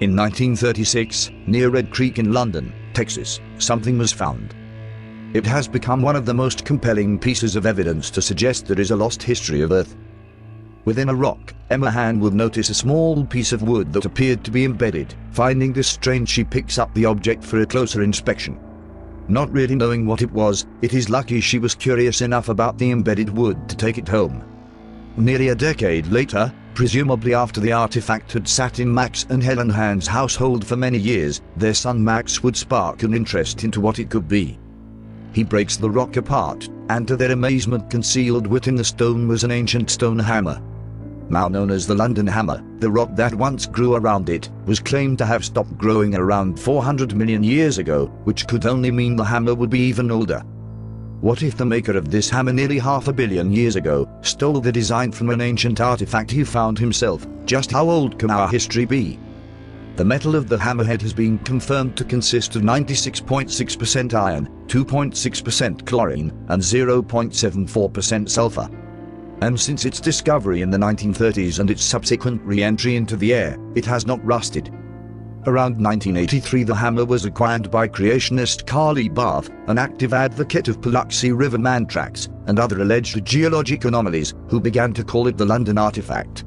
In 1936, near Red Creek in London, Texas, something was found. It has become one of the most compelling pieces of evidence to suggest there is a lost history of Earth. Within a rock, Emma Hand will notice a small piece of wood that appeared to be embedded. Finding this strange, she picks up the object for a closer inspection. Not really knowing what it was, it is lucky she was curious enough about the embedded wood to take it home. Nearly a decade later, presumably after the artifact had sat in Max and Helen Hand's household for many years, their son Max would spark an interest into what it could be. He breaks the rock apart, and to their amazement, concealed within the stone was an ancient stone hammer. Now known as the London Hammer, the rock that once grew around it was claimed to have stopped growing around 400 million years ago, which could only mean the hammer would be even older. What if the maker of this hammer nearly 500 million years ago stole the design from an ancient artifact he found himself? Just how old can our history be? The metal of the hammerhead has been confirmed to consist of 96.6% iron, 2.6% chlorine, and 0.74% sulfur. And since its discovery in the 1930s and its subsequent re-entry into the air, it has not rusted. Around 1983, the hammer was acquired by creationist Carly Barth, an active advocate of Paluxy River man tracks and other alleged geologic anomalies, who began to call it the London artifact.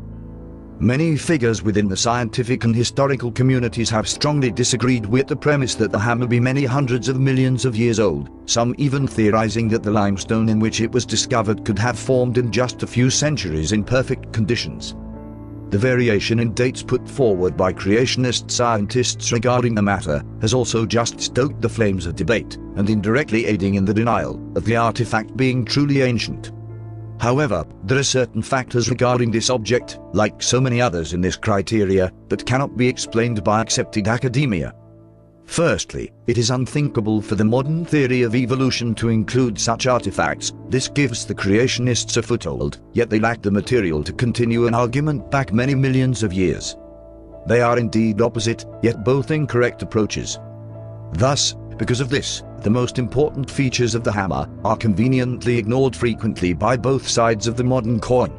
Many figures within the scientific and historical communities have strongly disagreed with the premise that the hammer be many hundreds of millions of years old, some even theorizing that the limestone in which it was discovered could have formed in just a few centuries in perfect conditions. The variation in dates put forward by creationist scientists regarding the matter has also just stoked the flames of debate, and indirectly aiding in the denial of the artifact being truly ancient. However, there are certain factors regarding this object, like so many others in this criteria, that cannot be explained by accepted academia. Firstly, it is unthinkable for the modern theory of evolution to include such artifacts. This gives the creationists a foothold, yet they lack the material to continue an argument back many millions of years. They are indeed opposite, yet both incorrect approaches. Thus, because of this, the most important features of the hammer are conveniently ignored frequently by both sides of the modern coin.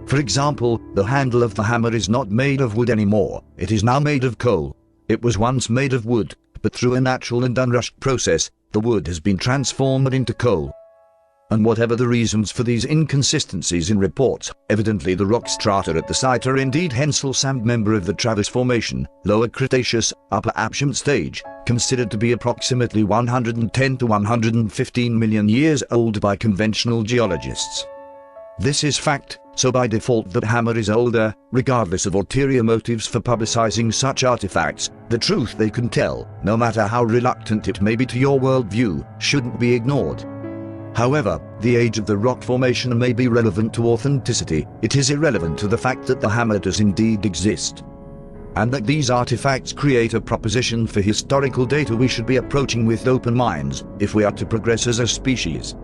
For example, the handle of the hammer is not made of wood anymore, it is now made of coal. It was once made of wood, but through a natural and unrushed process, the wood has been transformed into coal. And whatever the reasons for these inconsistencies in reports, evidently the rock strata at the site are indeed Hensel Sand, member of the Travis Formation, Lower Cretaceous, Upper Aptian stage, considered to be approximately 110 to 115 million years old by conventional geologists. This is fact, so by default the hammer is older, regardless of ulterior motives for publicizing such artifacts. The truth they can tell, no matter how reluctant it may be to your worldview, shouldn't be ignored. However, the age of the rock formation may be relevant to authenticity. It is irrelevant to the fact that the hammer does indeed exist, and that these artifacts create a proposition for historical data we should be approaching with open minds, if we are to progress as a species.